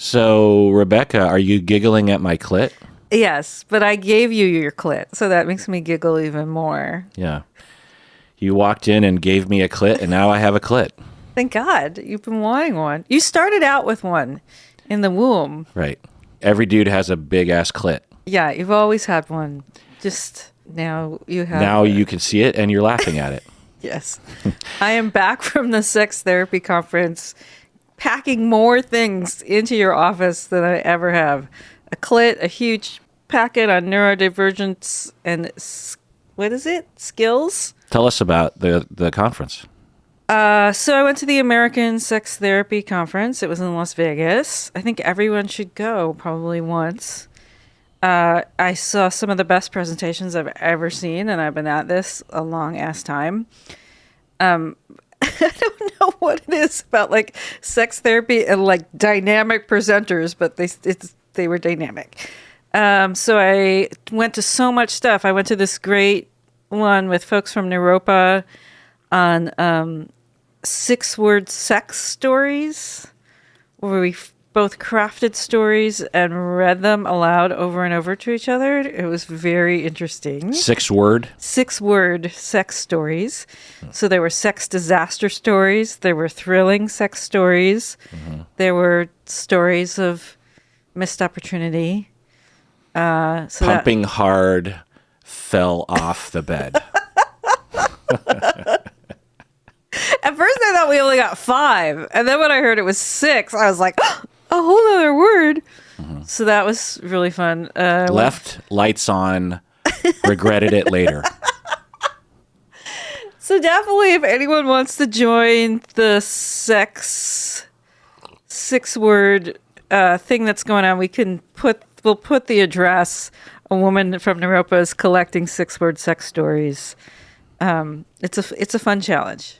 So, Rebecca, are you giggling at my clit? Yes, but I gave you your clit, so that makes me giggle even more. Yeah. You walked in and gave me a clit, and now I have a clit. Thank God. You've been wanting one. You started out with one in the womb. Right. Every dude has a big-ass clit. Yeah, you've always had one. Just now you have Now one. you can see it, and you're laughing at it. Yes. I am back from the sex therapy conference, packing more things into your office than I ever have. A clit, a huge packet on neurodivergence and what is it? Skills? Tell us about the conference. So I went to the American Sex Therapy Conference. It was in Las Vegas. I think everyone should go probably once. I saw some of the best presentations I've ever seen, and I've been at this a long ass time. I don't know what it is about like sex therapy and like dynamic presenters, but they were dynamic. So I went to so much stuff. I went to this great one with folks from Naropa on 6-word sex stories, where we both crafted stories and read them aloud over and over to each other. It was very interesting. 6-word? 6-word sex stories. So there were sex disaster stories. There were thrilling sex stories. Mm-hmm. There were stories of missed opportunity. Pumping hard, fell off the bed. At first I thought we only got 5. And then when I heard it was 6, I was like, oh, a whole other word. Mm-hmm. So that was really fun. Left lights on, regretted it later. So definitely if anyone wants to join the sex 6-word thing that's going on, we'll put the address. A woman from Naropa is collecting 6-word sex stories. It's a fun challenge.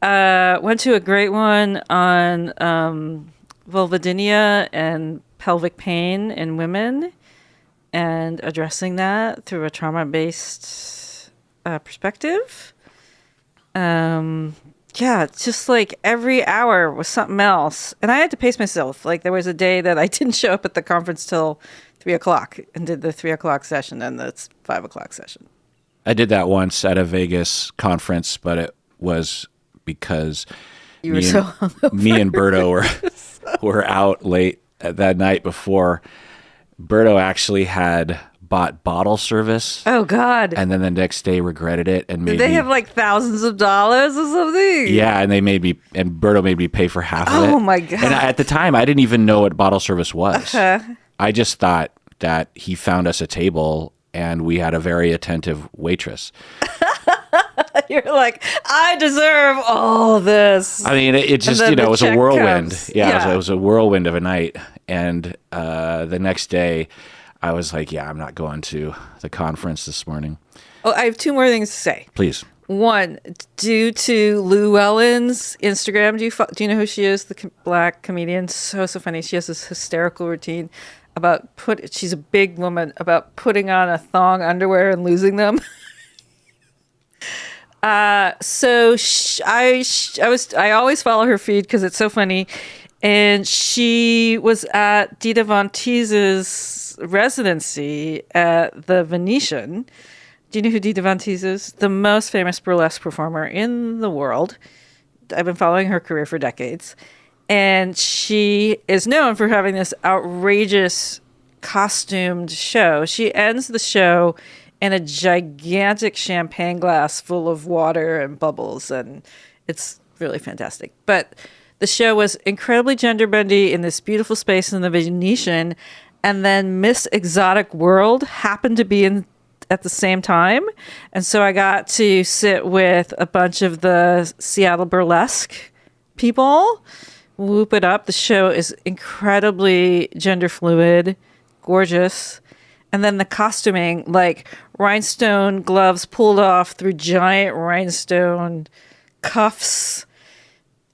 Went to a great one on vulvodynia and pelvic pain in women and addressing that through a trauma-based perspective. Yeah, it's just like every hour was something else. And I had to pace myself. Like there was a day that I didn't show up at the conference till 3:00 and did the 3:00 session and the 5:00 session. I did that once at a Vegas conference, but it was because me and Berto were out late that night before. Berto actually had bought bottle service. Oh God! And then the next day regretted it and Did they have like thousands of dollars or something? Yeah, and Berto made me pay for half of it. Oh my God! And at the time, I didn't even know what bottle service was. I just thought that he found us a table and we had a very attentive waitress. You're like, I deserve all this. I mean, it just, it was a whirlwind. Comes. Yeah. It was a whirlwind of a night. And the next day, I was like, yeah, I'm not going to the conference this morning. Oh, I have 2 more things to say. Please. One, due to Lou Ellen's Instagram, do you know who she is? The black comedian. So funny. She has this hysterical routine about she's a big woman, about putting on a thong underwear and losing them. So I always follow her feed because it's so funny. And she was at Dita Von Teese's residency at the Venetian. Do you know who Dita Von Teese is? The most famous burlesque performer in the world. I've been following her career for decades. And she is known for having this outrageous costumed show. She ends the show in a gigantic champagne glass full of water and bubbles, and it's really fantastic. But the show was incredibly gender-bendy in this beautiful space in the Venetian, and then Miss Exotic World happened to be at the same time, and so I got to sit with a bunch of the Seattle burlesque people, whoop it up. The show is incredibly gender fluid, gorgeous. And then the costuming, like rhinestone gloves pulled off through giant rhinestone cuffs,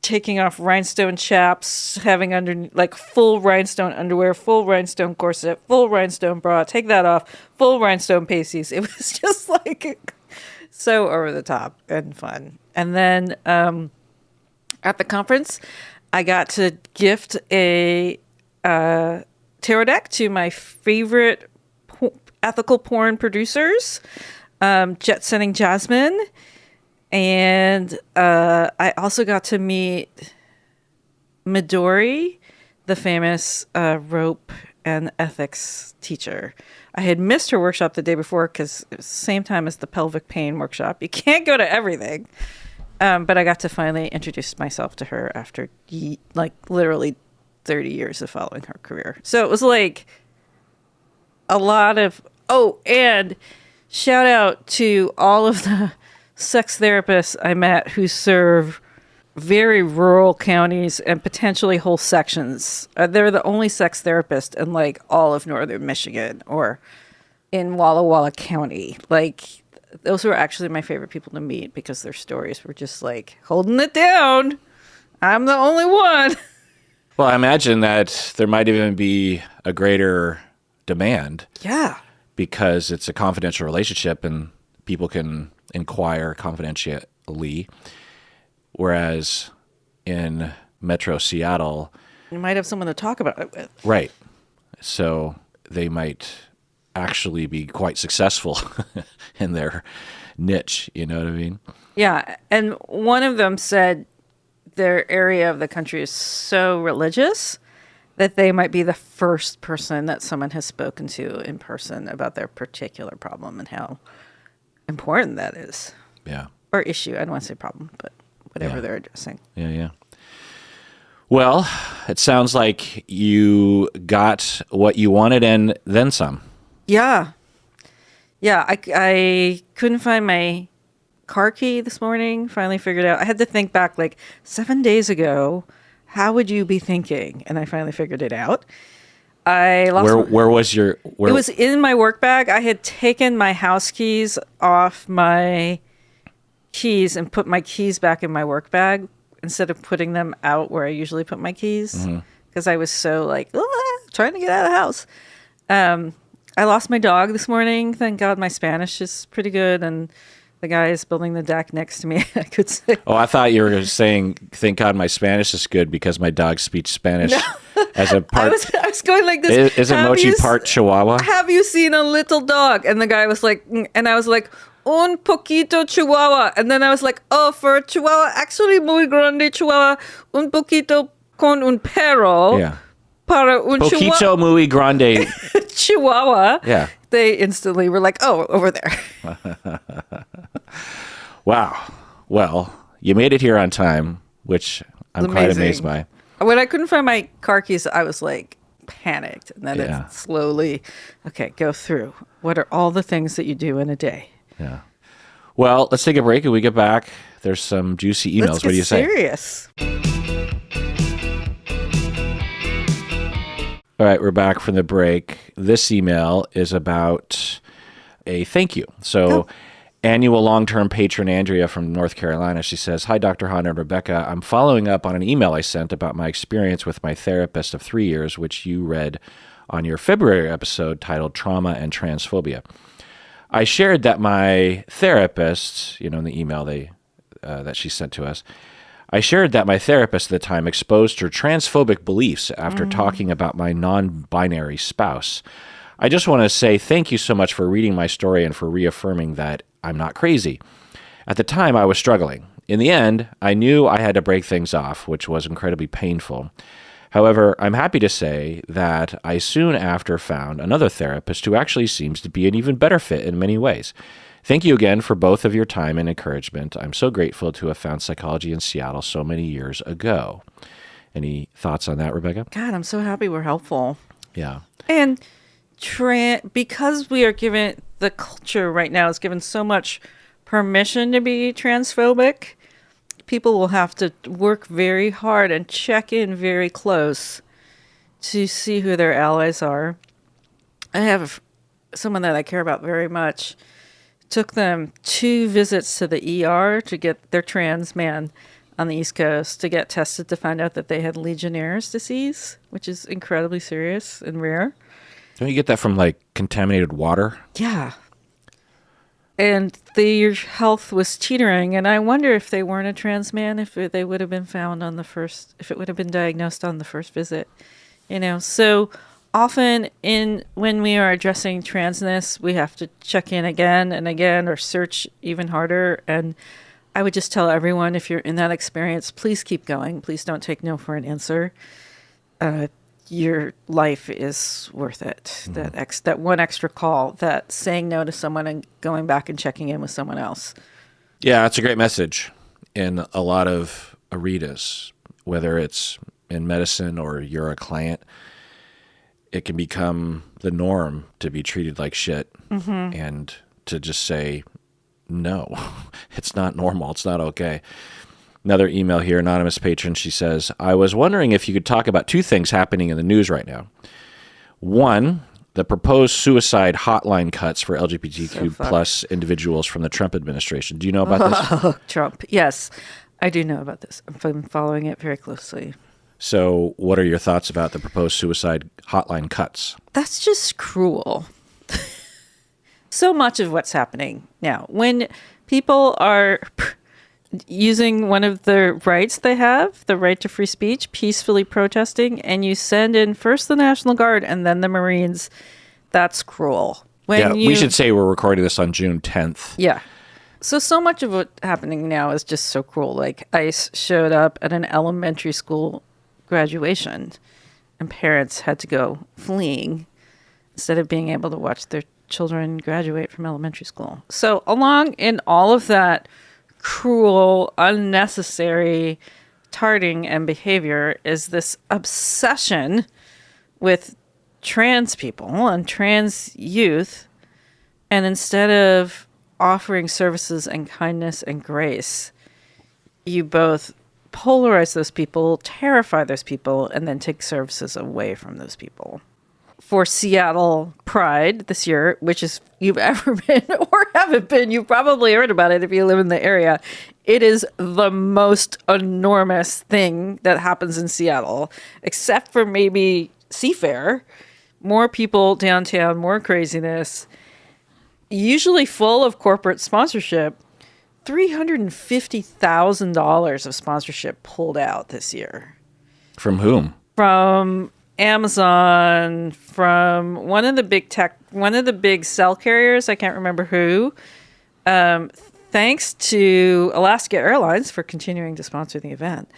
taking off rhinestone chaps, having under like full rhinestone underwear, full rhinestone corset, full rhinestone bra, take that off, full rhinestone pasties. It was just like so over the top and fun. And then at the conference, I got to gift a tarot deck to my favorite ethical porn producers, Jet Setting Jasmine. And I also got to meet Midori, the famous rope and ethics teacher. I had missed her workshop the day before because it was the same time as the pelvic pain workshop. You can't go to everything. But I got to finally introduce myself to her after literally 30 years of following her career. So it was like a lot of, and shout out to all of the sex therapists I met who serve very rural counties and potentially whole sections. They're the only sex therapist in like all of northern Michigan or in Walla Walla County. Like, those were actually my favorite people to meet because their stories were just like, holding it down. I'm the only one. Well, I imagine that there might even be a greater demand. Yeah. Because it's a confidential relationship and people can inquire confidentially. Whereas in Metro Seattle, you might have someone to talk about it with. Right. So they might actually be quite successful in their niche. You know what I mean? Yeah. And one of them said their area of the country is so religious that they might be the first person that someone has spoken to in person about their particular problem and how important that is. Yeah. Or issue. I don't want to say problem, but whatever they're addressing. Yeah. Well, it sounds like you got what you wanted and then some. Yeah. I couldn't find my car key this morning. Finally figured out. I had to think back like 7 days ago. How would you be thinking? And I finally figured it out. I lost. Where was your? It was in my work bag. I had taken my house keys off my keys and put my keys back in my work bag instead of putting them out where I usually put my keys because I was so like trying to get out of the house. I lost my dog this morning. Thank God my Spanish is pretty good and the guy is building the deck next to me. I could say. Oh, I thought you were saying, thank God my Spanish is good because my dog speaks Spanish as a part. I was going like this. Isn't Mochi part Chihuahua? Have you seen a little dog? And the guy was like, and I was like, un poquito Chihuahua. And then I was like, oh, for a Chihuahua, actually muy grande Chihuahua, un poquito con un perro. Yeah. Para un Poquito muy grande. Chihuahua. Yeah. They instantly were like, oh, over there. Wow. Well, you made it here on time, which I'm quite amazed by. When I couldn't find my car keys, I was like panicked. And then it slowly, okay, go through. What are all the things that you do in a day? Yeah. Well, let's take a break. And we get back, there's some juicy emails. What do you say? Serious. All right, we're back from the break. This email is about a thank you. So, annual long-term patron Andrea from North Carolina, she says, "Hi, Dr. Hahn and Rebecca. I'm following up on an email I sent about my experience with my therapist of 3 years, which you read on your February episode titled Trauma and Transphobia. I shared that my therapist, in the email that she sent to us, I shared that my therapist at the time exposed her transphobic beliefs after talking about my non-binary spouse. I just want to say thank you so much for reading my story and for reaffirming that I'm not crazy. At the time, I was struggling. In the end, I knew I had to break things off, which was incredibly painful. However, I'm happy to say that I soon after found another therapist who actually seems to be an even better fit in many ways. Thank you again for both of your time and encouragement. I'm so grateful to have found psychology in Seattle so many years ago." Any thoughts on that, Rebecca? God, I'm so happy we're helpful. Yeah. And because we are given, the culture right now is given so much permission to be transphobic, people will have to work very hard and check in very close to see who their allies are. I have someone that I care about very much. Took them 2 visits to the ER to get their trans man on the East Coast to get tested to find out that they had Legionnaire's disease, which is incredibly serious and rare. Don't you get that from like contaminated water? Yeah. And their health was teetering. And I wonder if they weren't a trans man, if they would have been found on the first, if it would have been diagnosed on the first visit. So often when we are addressing transness, we have to check in again and again or search even harder. And I would just tell everyone, if you're in that experience, please keep going. Please don't take no for an answer. Your life is worth it. Mm-hmm. That one extra call, that saying no to someone and going back and checking in with someone else. Yeah, it's a great message in a lot of arenas, whether it's in medicine or you're a client. It can become the norm to be treated like shit and to just say, no, it's not normal. It's not okay. Another email here, anonymous patron. She says, I was wondering if you could talk about two things happening in the news right now. One, the proposed suicide hotline cuts for LGBTQ plus individuals from the Trump administration. Do you know about this? Trump. Yes, I do know about this. I'm following it very closely. So what are your thoughts about the proposed suicide hotline cuts? That's just cruel. So much of what's happening now, when people are using one of the rights they have, the right to free speech, peacefully protesting, and you send in first the National Guard and then the Marines, that's cruel. We should say we're recording this on June 10th. Yeah. So much of what's happening now is just so cruel. Like ICE showed up at an elementary school graduation and parents had to go fleeing instead of being able to watch their children graduate from elementary school. So along in all of that cruel, unnecessary targeting and behavior is this obsession with trans people and trans youth. And instead of offering services and kindness and grace, you both polarize those people, terrify those people, and then take services away from those people. For Seattle Pride this year, which is you've ever been or haven't been, you've probably heard about it if you live in the area. It is the most enormous thing that happens in Seattle, except for maybe Seafair. More people downtown, more craziness, usually full of corporate sponsorship. $350,000 of sponsorship pulled out this year. From whom? From Amazon, from one of the big cell carriers. I can't remember who. Thanks to Alaska Airlines for continuing to sponsor the event.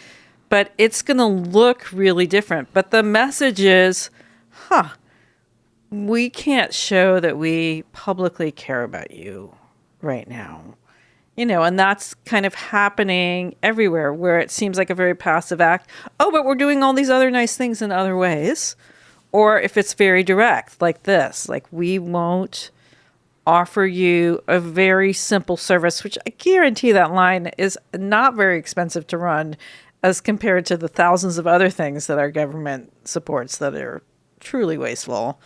But it's going to look really different. But the message is, we can't show that we publicly care about you right now. And that's kind of happening everywhere where it seems like a very passive act. Oh, but we're doing all these other nice things in other ways. Or if it's very direct, like this, like we won't offer you a very simple service, which I guarantee that line is not very expensive to run as compared to the thousands of other things that our government supports that are truly wasteful.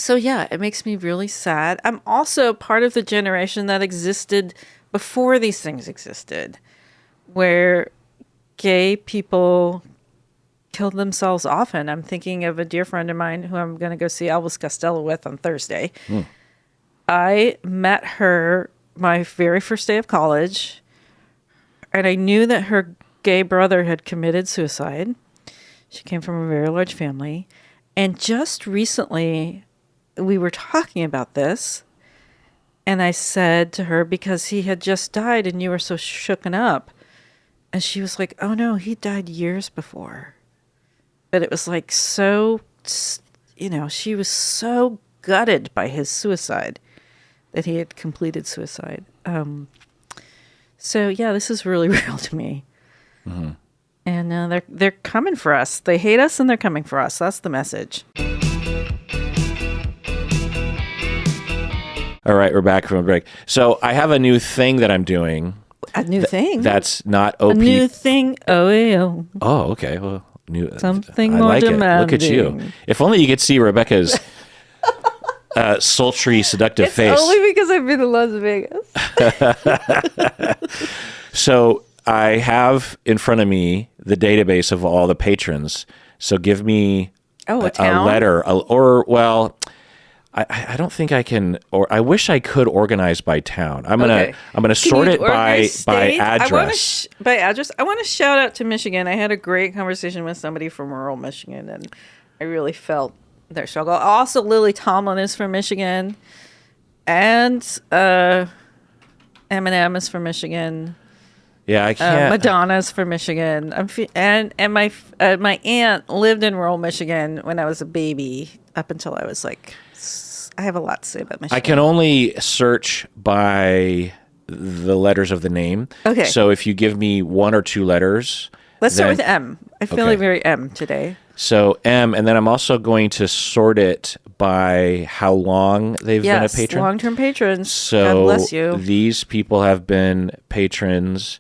So yeah, it makes me really sad. I'm also part of the generation that existed before these things existed, where gay people killed themselves often. I'm thinking of a dear friend of mine who I'm going to go see Elvis Costello with on Thursday. I met her my very first day of college, and I knew that her gay brother had committed suicide. She came from a very large family. And just recently, we were talking about this, and I said to her, because he had just died and you were so shooken up. And she was like, oh no, he died years before. But it was like so, she was so gutted by his suicide that he had completed suicide. So yeah, this is really real to me. Mm-hmm. And they're coming for us. They hate us and they're coming for us. That's the message. All right, we're back from a break. So I have a new thing that I'm doing. A new thing? That's not OP. A new thing. Oh, okay. Well, new something I more like demanding. It. Look at you. If only you could see Rebecca's sultry, seductive face. Only because I've been to Las Vegas. So I have in front of me the database of all the patrons. So give me a letter, I don't think I can, or I wish I could organize by town. I'm gonna sort it by address. By address. I want to shout out to Michigan. I had a great conversation with somebody from rural Michigan, and I really felt their struggle. Also, Lily Tomlin is from Michigan, and Eminem is from Michigan. Yeah, I can't. Madonna's from Michigan. And my aunt lived in rural Michigan when I was a baby, up until I was like. I have a lot to say about Michigan. I can only search by the letters of the name. Okay. So if you give me one or two letters. Let's start with M. I feel like very M today. So M, and then I'm also going to sort it by how long they've been a patron. Long-term patrons. So God bless you. These people have been patrons.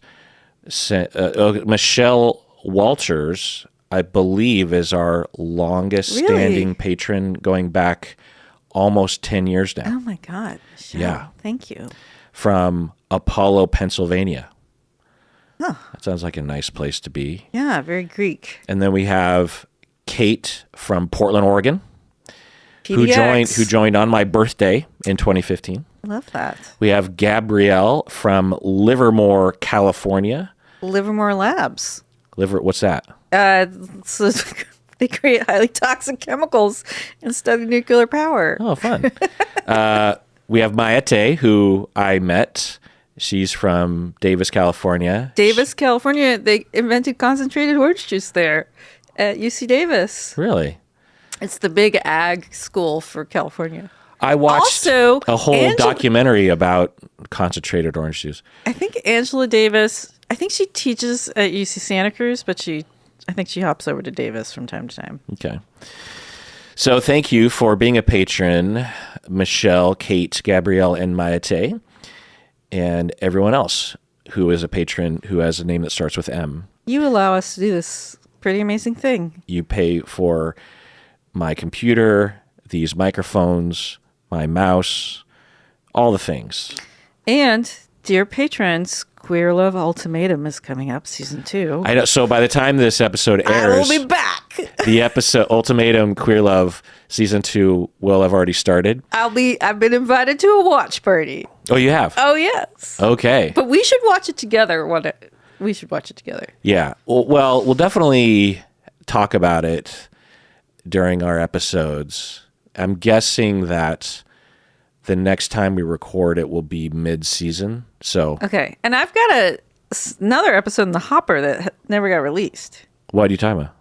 Michelle Walters, I believe, is our longest standing patron, going back almost 10 years now. Oh my God. Michelle, yeah. Thank you. From Apollo, Pennsylvania. Huh. That sounds like a nice place to be. Yeah, very Greek. And then we have Kate from Portland, Oregon, PDX. who joined on my birthday in 2015. I love that. We have Gabrielle from Livermore, California. Livermore Labs. What's that? So they create highly toxic chemicals and study nuclear power. Oh, fun. We have Maete, who I met. She's from Davis, California. Davis, California. They invented concentrated orange juice there at UC Davis. Really? It's the big ag school for California. I watched a whole documentary about concentrated orange juice. I think Angela Davis, I think she teaches at UC Santa Cruz, but I think she hops over to Davis from time to time. Okay. So thank you for being a patron, Michelle, Kate, Gabrielle, and Maete, and everyone else who is a patron who has a name that starts with M. You allow us to do this pretty amazing thing. You pay for my computer, these microphones, my mouse, all the things. And, dear patrons, Queer Love Ultimatum is coming up, season 2. I know. So by the time this episode airs, I will be back. The episode Ultimatum Queer Love season 2 will have already started. I've been invited to a watch party. Oh, you have? Oh, yes. Okay. But we should watch it together. We should watch it together. Yeah. Well, we'll definitely talk about it during our episodes. I'm guessing that the next time we record it will be mid-season. So okay, and I've got another episode in the hopper that never got released. What are you talking about?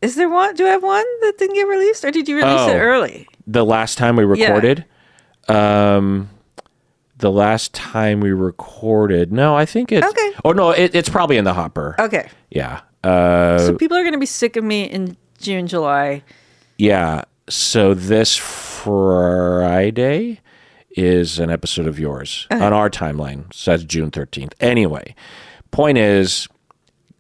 Is there one? Do I have one that didn't get released, or did you release it early? The last time we recorded. Yeah. The last time we recorded. No, I think it's okay. Oh no, it's probably in the hopper. Okay. Yeah. So people are going to be sick of me in June, July. Yeah. So this Friday is an episode of yours on our timeline. So that's June 13th. Anyway, point is,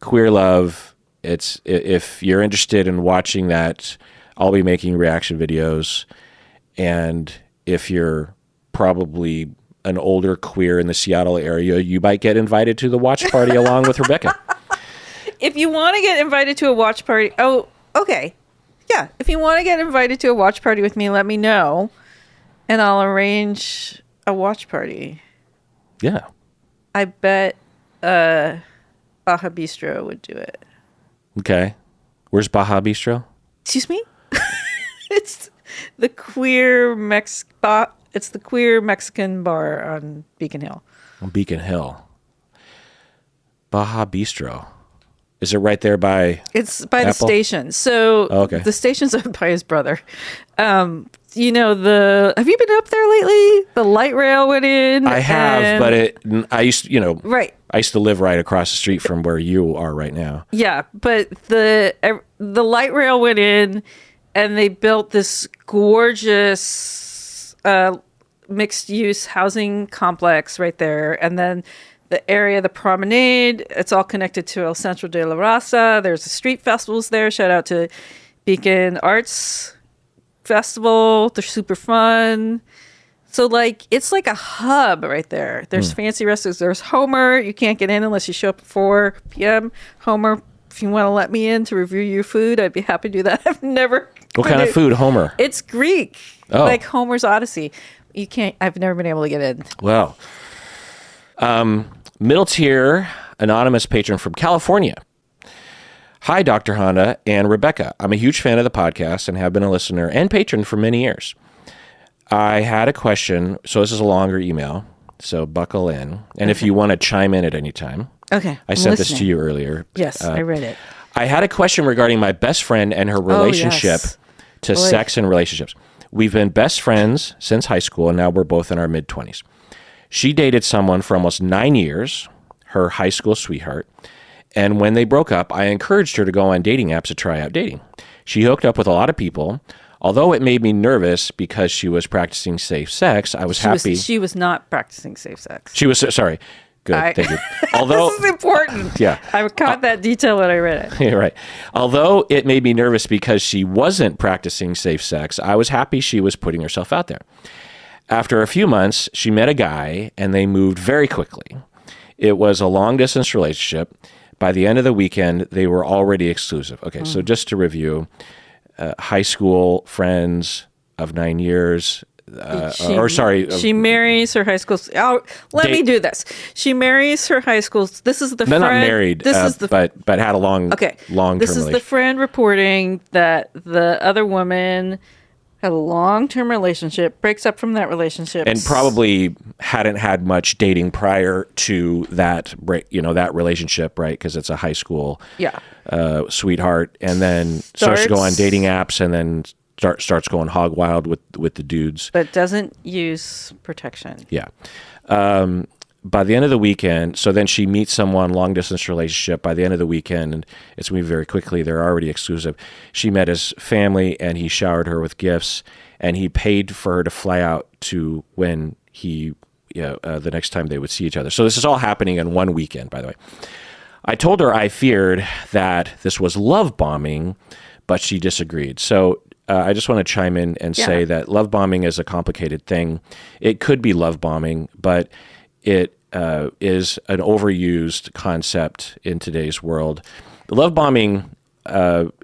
Queer Love, if you're interested in watching that, I'll be making reaction videos. And if you're probably an older queer in the Seattle area, you might get invited to the watch party along with Rebecca. If you want to get invited to a watch party, okay. Yeah, if you want to get invited to a watch party with me, let me know, and I'll arrange a watch party. Yeah. I bet Baja Bistro would do it. Okay. Where's Baja Bistro? Excuse me? It's the queer It's the queer Mexican bar on Beacon Hill. On Beacon Hill. Baja Bistro. Is it right there by It's by Apple? The station. So okay. The station's owned by his brother. Have you been up there lately? The light rail went in. I have, but I used to, right. I used to live right across the street from where you are right now. Yeah, but the light rail went in, and they built this gorgeous mixed-use housing complex right there, and then the area, the promenade, it's all connected to El Centro de la Raza. There's the street festivals there. Shout out to Beacon Arts Festival. They're super fun. So, it's like a hub right there. There's fancy restaurants. There's Homer. You can't get in unless you show up at 4 p.m. Homer if you want to let me in to review your food, I'd be happy to do that. I've never. What kind of food, Homer? It's Greek, like Homer's Odyssey. You can't. I've never been able to get in. Well, middle tier anonymous patron from California. Hi, Dr. Honda and Rebecca. I'm a huge fan of the podcast and have been a listener and patron for many years. I had a question. So this is a longer email, so buckle in. And if you want to chime in at any time. Okay. I sent this to you earlier. Yes, I read it. I had a question regarding my best friend and her relationship to sex and relationships. We've been best friends since high school, and now we're both in our mid-20s. She dated someone for almost 9 years, her high school sweetheart. And when they broke up, I encouraged her to go on dating apps to try out dating. She hooked up with a lot of people. Although it made me nervous because she was practicing safe sex, I was happy. She was not practicing safe sex. She was, sorry. Good, thank you. Although, this is important. Yeah. I caught that detail when I read it. Yeah, right. Although it made me nervous because she wasn't practicing safe sex, I was happy she was putting herself out there. After a few months, she met a guy and they moved very quickly. It was a long-distance relationship. By the end of the weekend, they were already exclusive. Okay, so just to review, high school friends of 9 years, she marries her high school. Let me do this. She marries her high school. This is the friend. Not married, but had a long-term relationship. This is the friend reporting that the other woman had a long-term relationship, breaks up from that relationship, and probably hadn't had much dating prior to that that relationship, right? Because it's a high school sweetheart, and then starts to go on dating apps, and then starts going hog wild with the dudes, but doesn't use protection. Yeah. By the end of the weekend, so then she meets someone, long distance relationship. By the end of the weekend, and it's moving very quickly, they're already exclusive. She met his family and he showered her with gifts, and he paid for her to fly out to when the next time they would see each other. So this is all happening in one weekend, by the way. I told her I feared that this was love bombing, but she disagreed. So I just want to chime in and say that love bombing is a complicated thing. It could be love bombing, but it is an overused concept in today's world. Love bombing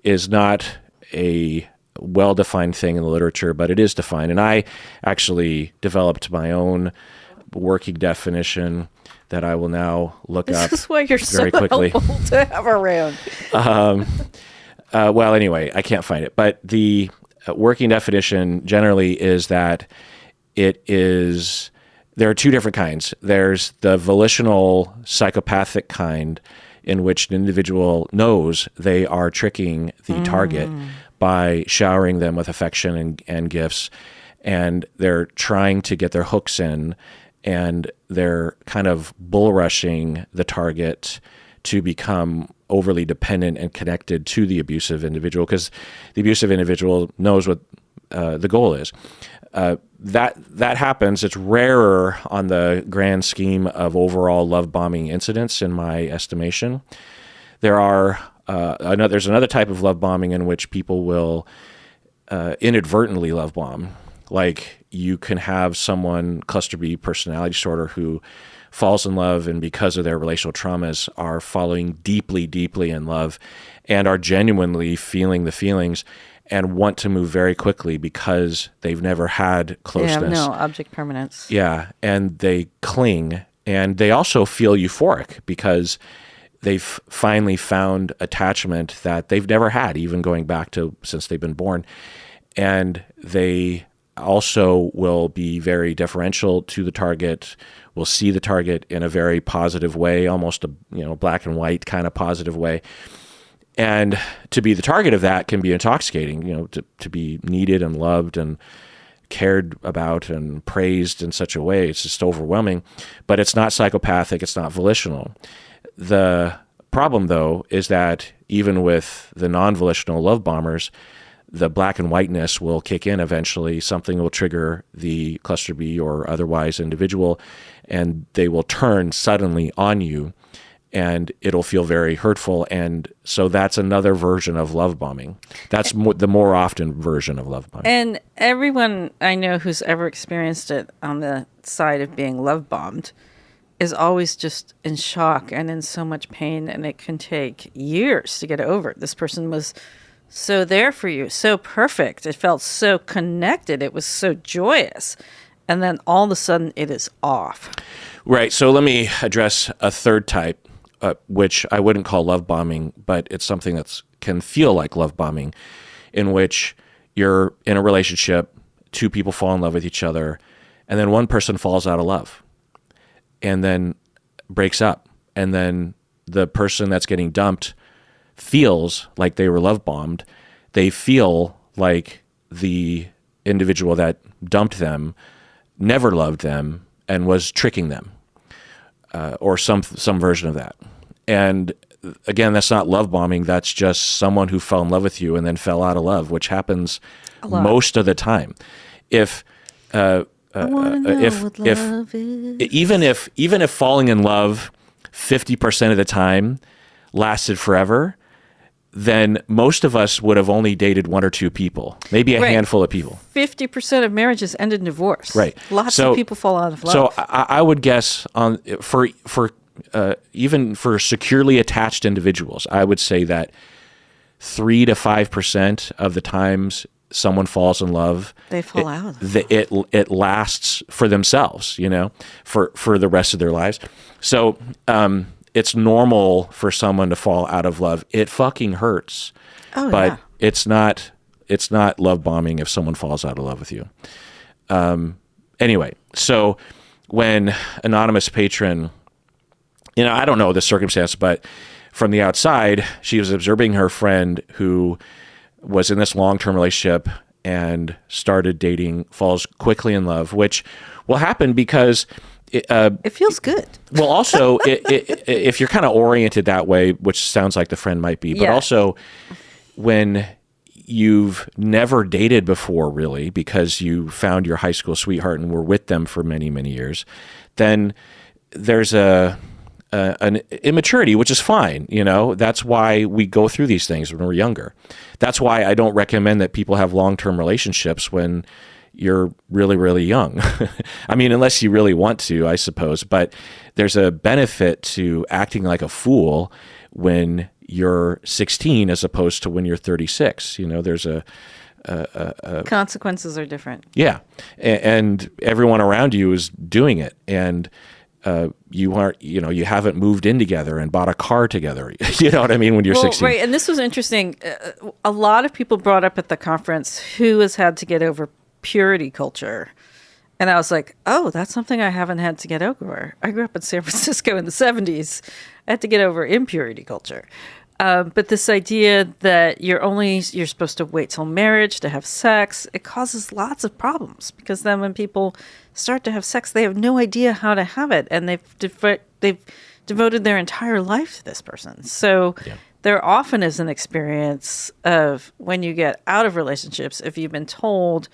is not a well-defined thing in the literature, but it is defined. And I actually developed my own working definition that I will now look up This is why you're very so quickly. helpful to have around. Well, anyway, I can't find it. But the working definition generally is that there are two different kinds. There's the volitional psychopathic kind, in which an individual knows they are tricking the target by showering them with affection and gifts, and they're trying to get their hooks in, and they're kind of bull rushing the target to become overly dependent and connected to the abusive individual, because the abusive individual knows what the goal is. That happens. It's rarer on the grand scheme of overall love bombing incidents, in my estimation. There's another type of love bombing in which people will inadvertently love bomb. Like, you can have someone, cluster B personality disorder, who falls in love, and because of their relational traumas are falling deeply, deeply in love, and are genuinely feeling the feelings, and want to move very quickly because they've never had closeness. They have no object permanence. Yeah, and they cling, and they also feel euphoric because they've finally found attachment that they've never had, even going back to since they've been born. And they also will be very deferential to the target, will see the target in a very positive way, almost a black and white kind of positive way. And to be the target of that can be intoxicating, to be needed and loved and cared about and praised in such a way. It's just overwhelming, but it's not psychopathic. It's not volitional. The problem, though, is that even with the non-volitional love bombers, the black and whiteness will kick in eventually. Something will trigger the cluster B or otherwise individual, and they will turn suddenly on you, and it'll feel very hurtful. And so that's another version of love bombing. That's the more often version of love bombing. And everyone I know who's ever experienced it on the side of being love bombed, is always just in shock and in so much pain, and it can take years to get over it. This person was so there for you, so perfect. It felt so connected. It was so joyous. And then all of a sudden it is off. Right. So let me address a third type, which I wouldn't call love bombing, but it's something that can feel like love bombing, in which you're in a relationship, two people fall in love with each other, and then one person falls out of love and then breaks up. And then the person that's getting dumped feels like they were love bombed. They feel like the individual that dumped them never loved them and was tricking them, or some version of that. And again, that's not love bombing. That's just someone who fell in love with you and then fell out of love, which happens most of the time. If even if falling in love 50% of the time lasted forever, then most of us would have only dated one or two people, maybe a handful of people. 50% of marriages end in divorce. Right. Lots of people fall out of love. So I would guess even for securely attached individuals, I would say that 3 to 5% of the times someone falls in love, they fall out. It lasts for themselves, for the rest of their lives. So it's normal for someone to fall out of love. It fucking hurts, but it's not love bombing if someone falls out of love with you. Anyway, so when anonymous patron, I don't know the circumstance, but from the outside, she was observing her friend who was in this long-term relationship and started dating, falls quickly in love, which will happen because it feels good. Well, also, if you're kind of oriented that way, which sounds like the friend might be, but also when you've never dated before, really, because you found your high school sweetheart and were with them for many, many years, then there's an immaturity, which is fine. That's why we go through these things when we're younger. That's why I don't recommend that people have long-term relationships when you're really, really young. I mean, unless you really want to, I suppose. But there's a benefit to acting like a fool when you're 16 as opposed to when you're 36. There's consequences are different. Yeah. And everyone around you is doing it. And you aren't, you haven't moved in together and bought a car together. You know what I mean? When you're 16. Right. And this was interesting. A lot of people brought up at the conference who has had to get over purity culture. And I was like, oh, that's something I haven't had to get over. I grew up in San Francisco in the 70s. I had to get over impurity culture. But this idea that you're supposed to wait till marriage to have sex, it causes lots of problems, because then when people start to have sex, they have no idea how to have it, and they've devoted their entire life to this person. So there often is an experience of when you get out of relationships, if you've been told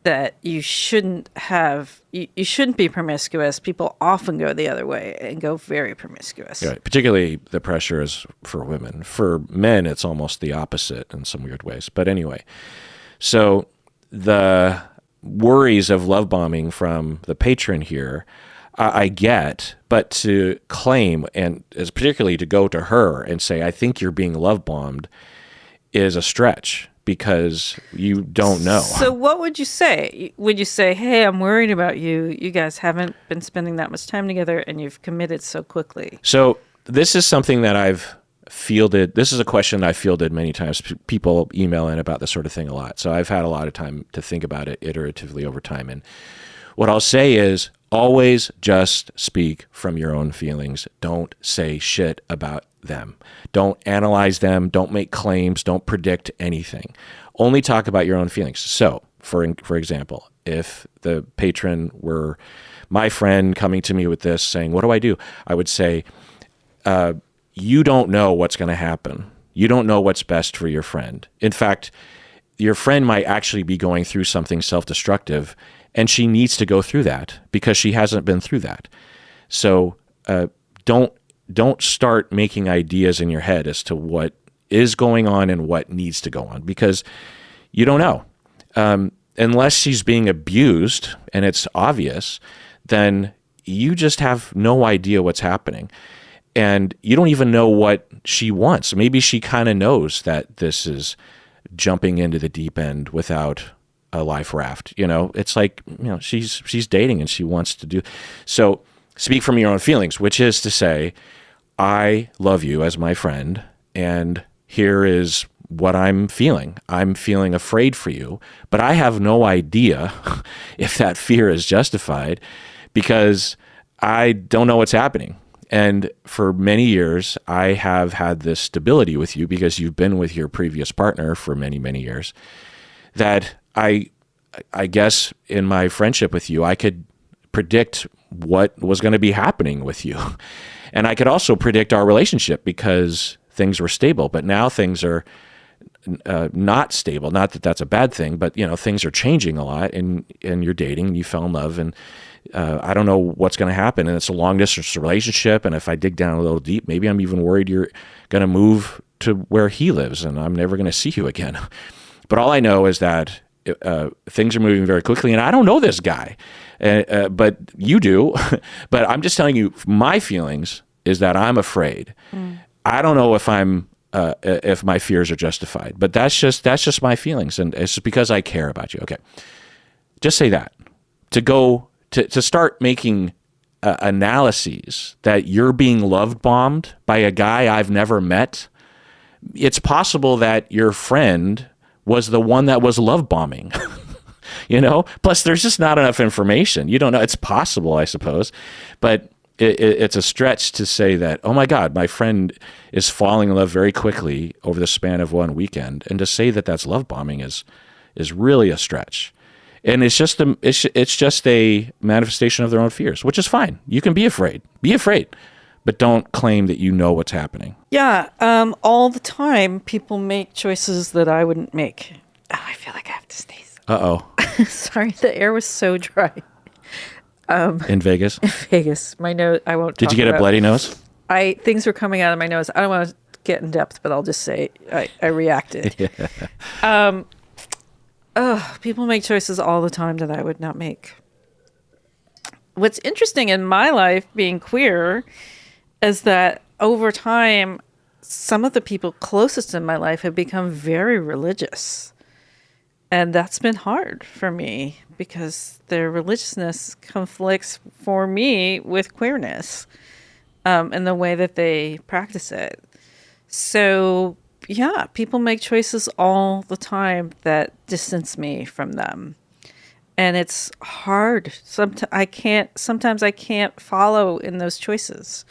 that you shouldn't be promiscuous, people often go the other way and go very promiscuous. Right. Particularly the pressure is for women. For men, it's almost the opposite in some weird ways. But anyway, so the worries of love bombing from the patron here, I get, but to claim, and as particularly to go to her and say, I think you're being love bombed, is a stretch. Because you don't know. So what would you say? Would you say, hey, I'm worried about you. You guys haven't been spending that much time together and you've committed so quickly. So this is something that I've fielded. This is a question I fielded many times. People email in about this sort of thing a lot. So I've had a lot of time to think about it iteratively over time. And what I'll say is always just speak from your own feelings. Don't say shit about them. Don't analyze them. Don't make claims. Don't predict anything. Only talk about your own feelings. So, for example, if the patron were my friend coming to me with this saying, what do I do? I would say, you don't know what's going to happen. You don't know what's best for your friend. In fact, your friend might actually be going through something self-destructive, and she needs to go through that because she hasn't been through that. So don't start making ideas in your head as to what is going on and what needs to go on, because you don't know. Unless she's being abused and it's obvious, then you just have no idea what's happening. And you don't even know what she wants. Maybe she kind of knows that this is jumping into the deep end without a life raft. It's like, she's dating and she wants to do. So speak from your own feelings, which is to say, I love you as my friend, and here is what I'm feeling. I'm feeling afraid for you, but I have no idea if that fear is justified because I don't know what's happening. And for many years, I have had this stability with you because you've been with your previous partner for many, many years, that I guess in my friendship with you, I could predict what was going to be happening with you. And I could also predict our relationship because things were stable. But now things are not stable. Not that that's a bad thing, but things are changing a lot, and you're dating and you fell in love, and I don't know what's going to happen. And it's a long distance relationship. And if I dig down a little deep, maybe I'm even worried you're going to move to where he lives and I'm never going to see you again. But all I know is that things are moving very quickly, and I don't know this guy, but you do. But I'm just telling you, my feelings is that I'm afraid. I don't know if my fears are justified, but that's just my feelings, and it's just because I care about you. Okay, just say that. To start making analyses that you're being love bombed by a guy I've never met. It's possible that your friend was the one that was love bombing. Plus there's just not enough information. You don't know. It's possible, I suppose, but it's a stretch to say that, oh my God, my friend is falling in love very quickly over the span of one weekend. And to say that that's love bombing is really a stretch. And it's just a manifestation of their own fears, which is fine. You can be afraid, but don't claim that you know what's happening. Yeah. All the time, people make choices that I wouldn't make. Oh, I feel like I have to sneeze. Uh-oh. Sorry, the air was so dry. In Vegas? In Vegas. My nose, I won't Did you get a bloody nose? Things were coming out of my nose. I don't want to get in depth, but I'll just say I reacted. Yeah. People make choices all the time that I would not make. What's interesting in my life, being queer, is that over time, some of the people closest in my life have become very religious. And that's been hard for me because their religiousness conflicts for me with queerness and the way that they practice it. So, yeah, people make choices all the time that distance me from them. And it's hard. Sometimes I can't follow in those choices.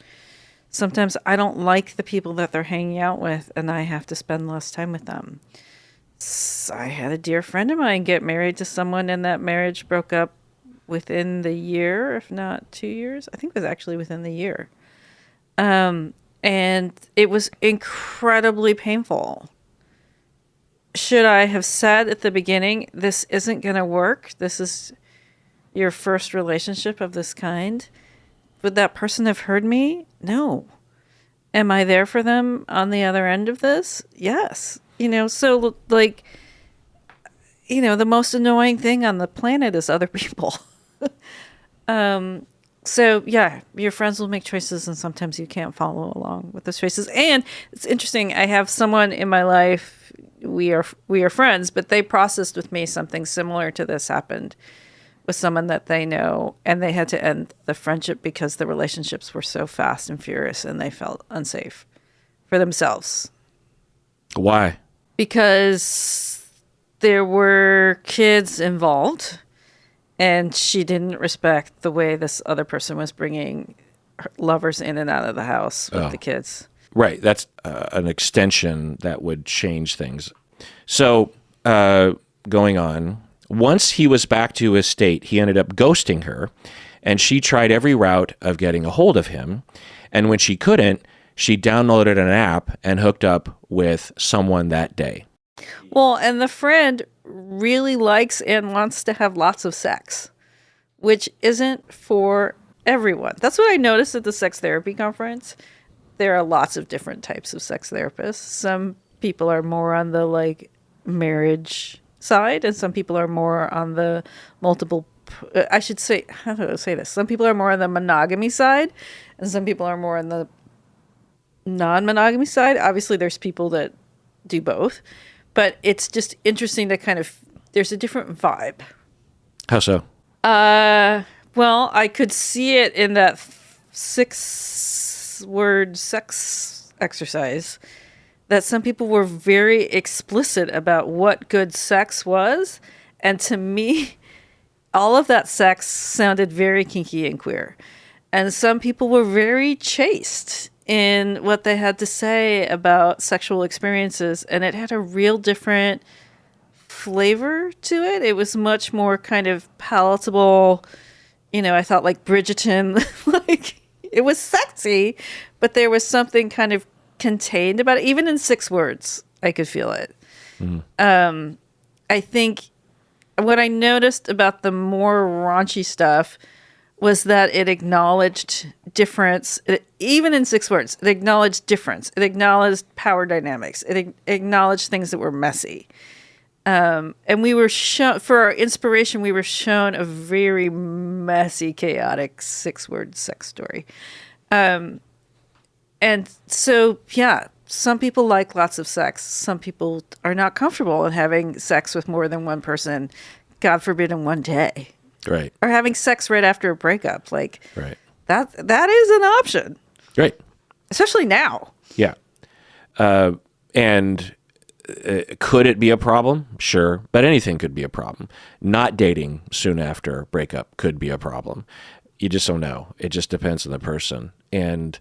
Sometimes I don't like the people that they're hanging out with, and I have to spend less time with them. I had a dear friend of mine get married to someone, and that marriage broke up within the year, if not 2 years. I think it was actually within the year. And it was incredibly painful. Should I have said at the beginning, this isn't going to work? This is your first relationship of this kind? Would that person have heard me? No. Am I there for them on the other end of this? Yes. So like, the most annoying thing on the planet is other people. So yeah, your friends will make choices and sometimes you can't follow along with those choices. And it's interesting. I have someone in my life, we are friends, but they processed with me something similar to this happened with someone that they know, and they had to end the friendship because the relationships were so fast and furious and they felt unsafe for themselves. Why? Because there were kids involved and she didn't respect the way this other person was bringing lovers in and out of the house with the kids. Right. That's an extension that would change things. So going on, once he was back to his state, he ended up ghosting her, and she tried every route of getting a hold of him. And when she couldn't, she downloaded an app and hooked up with someone that day. Well, and the friend really likes and wants to have lots of sex, which isn't for everyone. That's what I noticed at the sex therapy conference. There are lots of different types of sex therapists. Some people are more on the marriage side, and some people are more on the multiple I should say, how do I say this? Some people are more on the monogamy side, and some people are more on the non-monogamy side. Obviously, there's people that do both, but it's just interesting to kind of, there's a different vibe. How so? Well, I could see it in that 6-word sex exercise that some people were very explicit about what good sex was. And to me, all of that sex sounded very kinky and queer. And some people were very chaste in what they had to say about sexual experiences. And it had a real different flavor to it. It was much more kind of palatable. You know, I thought like Bridgerton, like it was sexy, but there was something kind of contained about it. Even in 6 words, I could feel it. Mm. I think what I noticed about the more raunchy stuff was that it acknowledged difference. Even in 6 words, it acknowledged difference. It acknowledged power dynamics. It acknowledged things that were messy. And we were shown, for our inspiration, we were shown a very messy, chaotic 6-word sex story. And so, yeah, some people like lots of sex. Some people are not comfortable in having sex with more than one person, God forbid, in one day. Right. Or having sex right after a breakup. Like, right. That is an option. Right. Especially now. Yeah. And could it be a problem? Sure. But anything could be a problem. Not dating soon after breakup could be a problem. You just don't know. It just depends on the person. And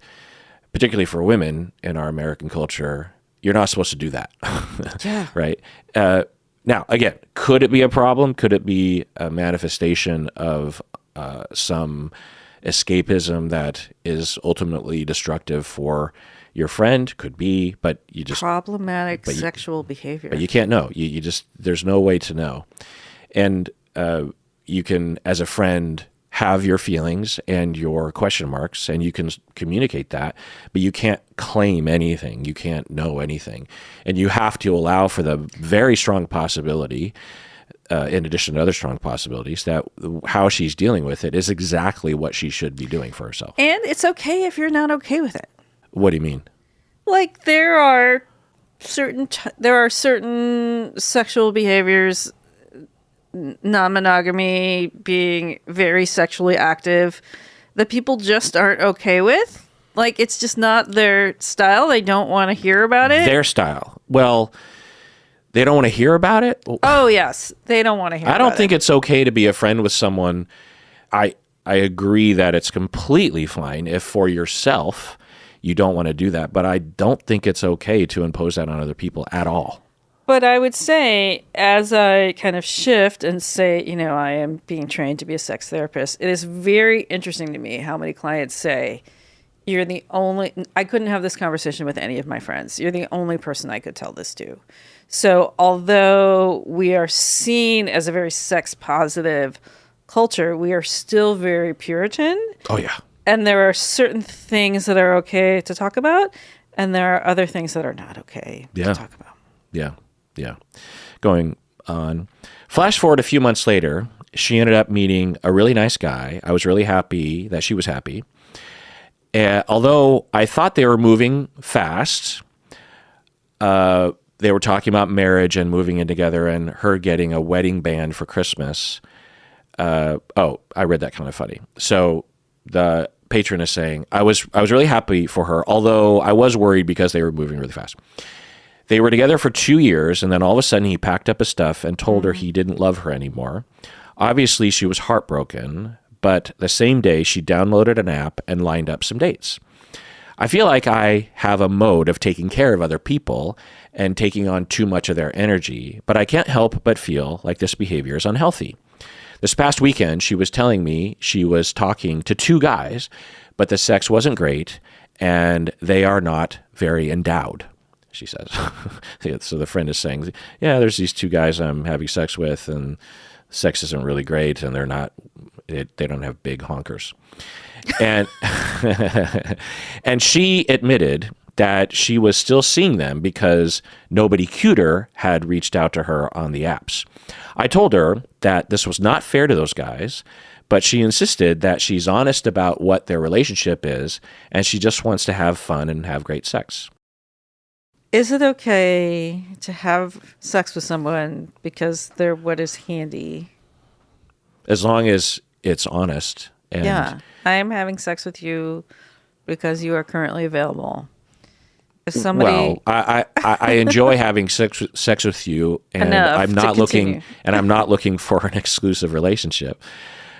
particularly for women in our American culture, you're not supposed to do that. Yeah. Right? Now, again, could it be a problem? Could it be a manifestation of some escapism that is ultimately destructive for your friend? Could be, but you just... Problematic sexual behavior. But you can't know. You just, there's no way to know. And you can, as a friend, have your feelings and your question marks, and you can communicate that, but you can't claim anything. You can't know anything. And you have to allow for the very strong possibility, in addition to other strong possibilities, that how she's dealing with it is exactly what she should be doing for herself. And it's okay if you're not okay with it. What do you mean? Like, there are certain sexual behaviors, non-monogamy, being very sexually active, that people just aren't okay with. Like, it's just not their style. They don't want to hear about it. Their style. Well, they don't want to hear about it? Oh, yes. They don't want to hear about it. I don't think it's okay to be a friend with someone. I agree that it's completely fine if for yourself you don't want to do that, but I don't think it's okay to impose that on other people at all. But I would say, as I kind of shift and say, you know, I am being trained to be a sex therapist, it is very interesting to me how many clients say, you're the only, I couldn't have this conversation with any of my friends. You're the only person I could tell this to. So although we are seen as a very sex positive culture, we are still very Puritan. Oh, yeah. And there are certain things that are okay to talk about, and there are other things that are not okay to talk about. Yeah. Yeah. Going on. Flash forward a few months later, she ended up meeting a really nice guy. I was really happy that she was happy. Although I thought they were moving fast, they were talking about marriage and moving in together and her getting a wedding band for Christmas. I read that kind of funny. So the patron is saying, I was really happy for her, although I was worried because they were moving really fast. They were together for 2 years, and then all of a sudden he packed up his stuff and told her he didn't love her anymore. Obviously, she was heartbroken, but the same day she downloaded an app and lined up some dates. I feel like I have a mode of taking care of other people and taking on too much of their energy, but I can't help but feel like this behavior is unhealthy. This past weekend, she was telling me she was talking to 2 guys, but the sex wasn't great, and they are not very endowed, she says. So the friend is saying, yeah, there's these 2 guys I'm having sex with, and sex isn't really great, and they don't have big honkers. And and she admitted that she was still seeing them because nobody cuter had reached out to her on the apps. I told her that this was not fair to those guys, but she insisted that she's honest about what their relationship is, and she just wants to have fun and have great sex. Is it okay to have sex with someone because they're what is handy? As long as it's honest. And yeah, I am having sex with you because you are currently available. If somebody, well, I enjoy having sex with you, and I'm not looking for an exclusive relationship.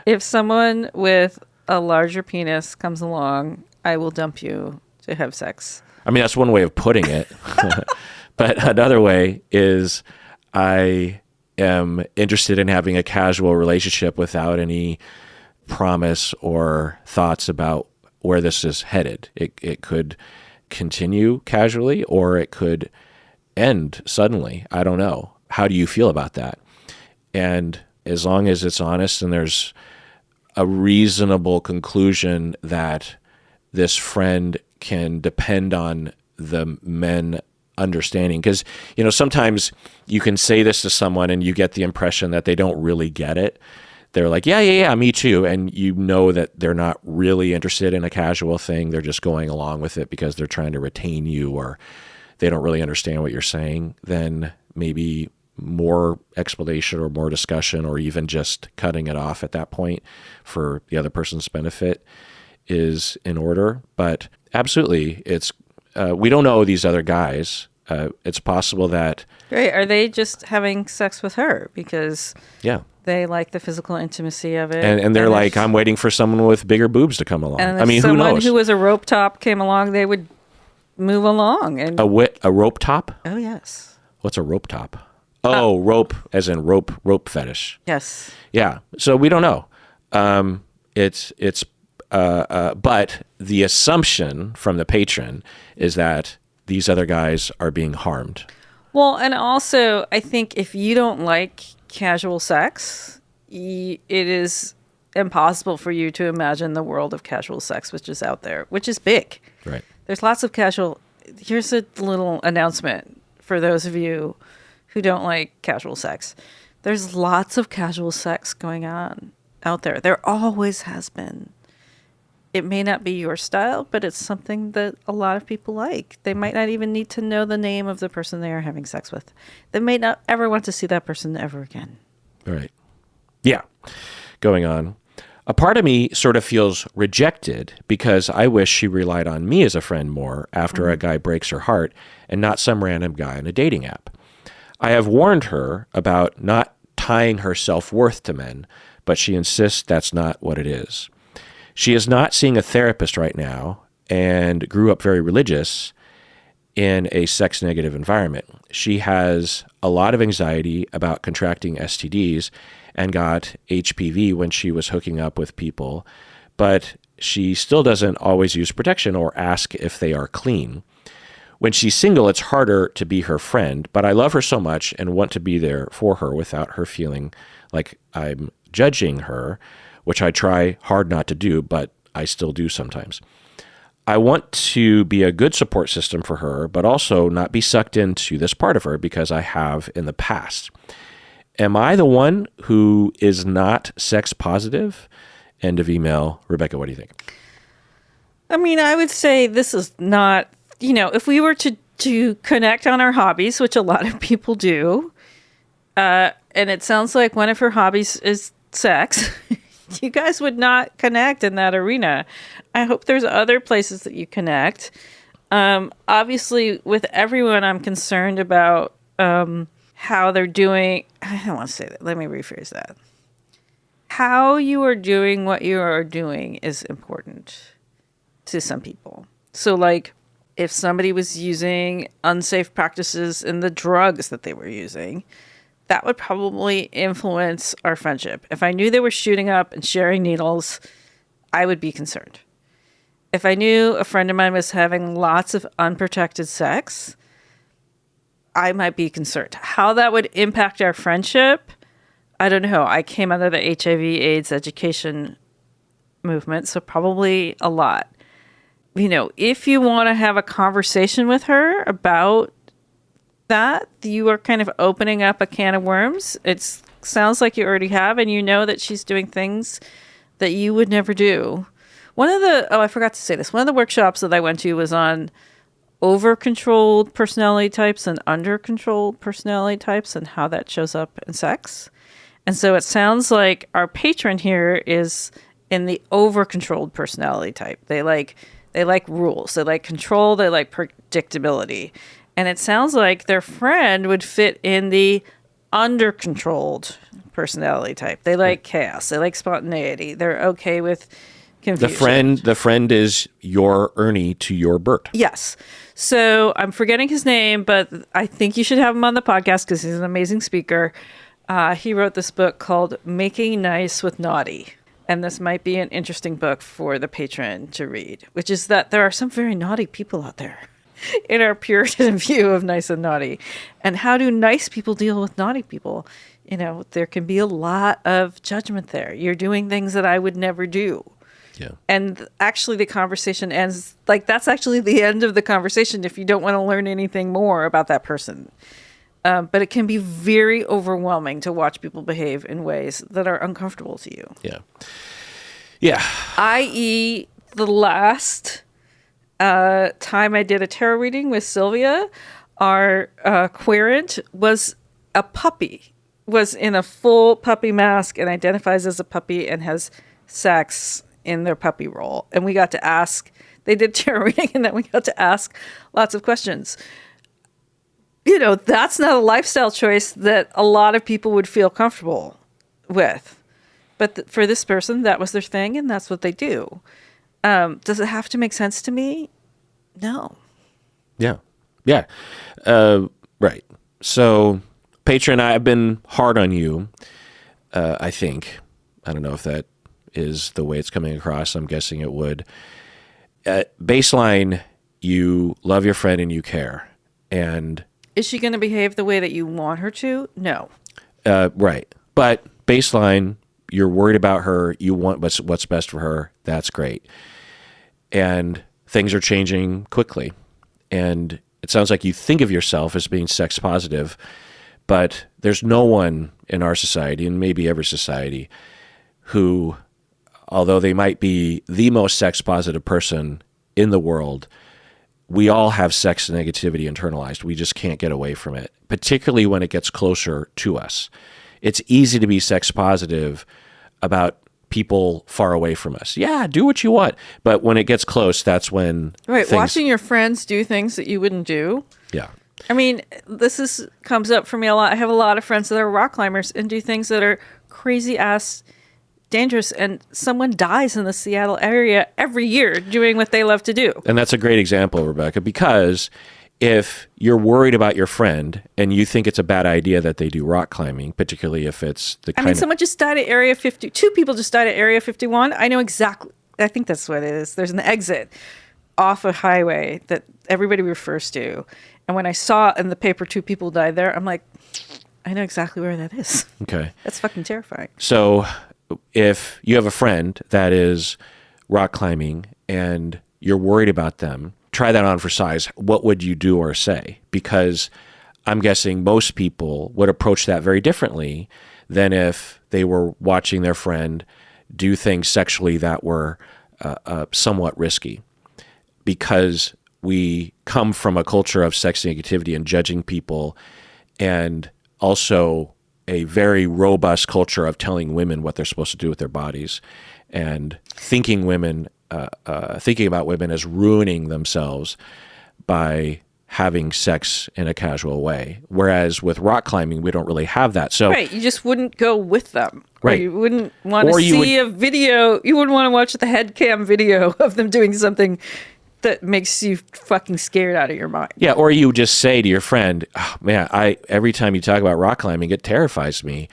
If someone with a larger penis comes along, I will dump you to have sex. I mean, that's one way of putting it. But another way is I am interested in having a casual relationship without any promise or thoughts about where this is headed. It could continue casually or it could end suddenly. I don't know. How do you feel about that? And as long as it's honest and there's a reasonable conclusion that this friend can depend on the men understanding. Because, sometimes you can say this to someone and you get the impression that they don't really get it. They're like, yeah, me too. And you know that they're not really interested in a casual thing. They're just going along with it because they're trying to retain you, or they don't really understand what you're saying. Then maybe more explanation or more discussion, or even just cutting it off at that point for the other person's benefit is in order. But absolutely, we don't know these other guys. It's possible that... Great. Are they just having sex with her because they like the physical intimacy of it? And they're like, I'm waiting for someone with bigger boobs to come along. And I mean, who knows? Someone who was a rope top came along, they would move along. And a rope top? Oh, yes. What's a rope top? Oh, rope as in rope fetish. Yes. Yeah. So we don't know. But the assumption from the patron is that these other guys are being harmed. Well, and also, I think if you don't like casual sex, it is impossible for you to imagine the world of casual sex, which is out there, which is big. Right. There's lots of casual. Here's a little announcement for those of you who don't like casual sex. There's lots of casual sex going on out there. There always has been. It may not be your style, but it's something that a lot of people like. They might not even need to know the name of the person they are having sex with. They may not ever want to see that person ever again. All right. Yeah. Going on. A part of me sort of feels rejected because I wish she relied on me as a friend more after a guy breaks her heart and not some random guy on a dating app. I have warned her about not tying her self-worth to men, but she insists that's not what it is. She is not seeing a therapist right now and grew up very religious in a sex-negative environment. She has a lot of anxiety about contracting STDs and got HPV when she was hooking up with people, but she still doesn't always use protection or ask if they are clean. When she's single, it's harder to be her friend, but I love her so much and want to be there for her without her feeling like I'm judging her, which I try hard not to do, but I still do sometimes. I want to be a good support system for her, but also not be sucked into this part of her because I have in the past. Am I the one who is not sex positive? End of email. Rebecca, what do you think? I mean, I would say this is not, if we were to connect on our hobbies, which a lot of people do, and it sounds like one of her hobbies is sex, you guys would not connect in that arena. I hope there's other places that you connect. Obviously, with everyone, I'm concerned about how they're doing. I don't want to say that. Let me rephrase that. How you are doing what you are doing is important to some people. So, like, if somebody was using unsafe practices in the drugs that they were using, that would probably influence our friendship. If I knew they were shooting up and sharing needles, I would be concerned. If I knew a friend of mine was having lots of unprotected sex, I might be concerned. How that would impact our friendship, I don't know. I came out of the HIV/AIDS education movement, so probably a lot. if you want to have a conversation with her about that, you are kind of opening up a can of worms. It sounds like you already have, and you know that she's doing things that you would never do. I forgot to say this. One of the workshops that I went to was on over-controlled personality types and under-controlled personality types and how that shows up in sex. And so it sounds like our patron here is in the over-controlled personality type. They like rules. They like control. They like predictability. And it sounds like their friend would fit in the under-controlled personality type. They like chaos. They like spontaneity. They're okay with confusion. The friend is your Ernie to your Bert. Yes. So I'm forgetting his name, but I think you should have him on the podcast because he's an amazing speaker. He wrote this book called Making Nice with Naughty. And this might be an interesting book for the patron to read, which is that there are some very naughty people out there in our Puritan view of nice and naughty. And how do nice people deal with naughty people? There can be a lot of judgment there. You're doing things that I would never do. Yeah. And actually the conversation ends, that's actually the end of the conversation if you don't want to learn anything more about that person. But it can be very overwhelming to watch people behave in ways that are uncomfortable to you. Yeah. Yeah. I.e., the last time I did a tarot reading with Sylvia, our querent was a puppy, was in a full puppy mask and identifies as a puppy and has sex in their puppy role. And we got to ask, they did tarot reading, and then we got to ask lots of questions. That's not a lifestyle choice that a lot of people would feel comfortable with. But for this person, that was their thing, and that's what they do. Does it have to make sense to me? No. Yeah. Yeah. Right. So, patron, I've been hard on you, I think. I don't know if that is the way it's coming across. I'm guessing it would. Baseline, you love your friend and you care. And is she going to behave the way that you want her to? No. Right. But baseline, you're worried about her. You want what's best for her. That's great. And things are changing quickly. And it sounds like you think of yourself as being sex positive, but there's no one in our society, and maybe every society, who, although they might be the most sex positive person in the world, we all have sex negativity internalized. We just can't get away from it, particularly when it gets closer to us. It's easy to be sex positive about people far away from us. Yeah, do what you want. But when it gets close, that's when watching your friends do things that you wouldn't do. Yeah. I mean, comes up for me a lot. I have a lot of friends that are rock climbers and do things that are crazy ass dangerous, and someone dies in the Seattle area every year doing what they love to do. And that's a great example, Rebecca, because if you're worried about your friend and you think it's a bad idea that they do rock climbing, particularly if it's the kind of... someone just died at Area 50. 2 people just died at Area 51. I know exactly. I think that's what it is. There's an exit off a highway that everybody refers to. And when I saw in the paper 2 people died there, I'm like, I know exactly where that is. Okay. That's fucking terrifying. So if you have a friend that is rock climbing and you're worried about them, try that on for size. What would you do or say? Because I'm guessing most people would approach that very differently than if they were watching their friend do things sexually that were somewhat risky. Because we come from a culture of sex negativity and judging people, and also a very robust culture of telling women what they're supposed to do with their bodies, and thinking about women as ruining themselves by having sex in a casual way. Whereas with rock climbing, we don't really have that. So right, you just wouldn't go with them. Right. Or you wouldn't want to see a video. You wouldn't want to watch the head cam video of them doing something that makes you fucking scared out of your mind. Yeah, or you just say to your friend, oh, man, every time you talk about rock climbing, it terrifies me.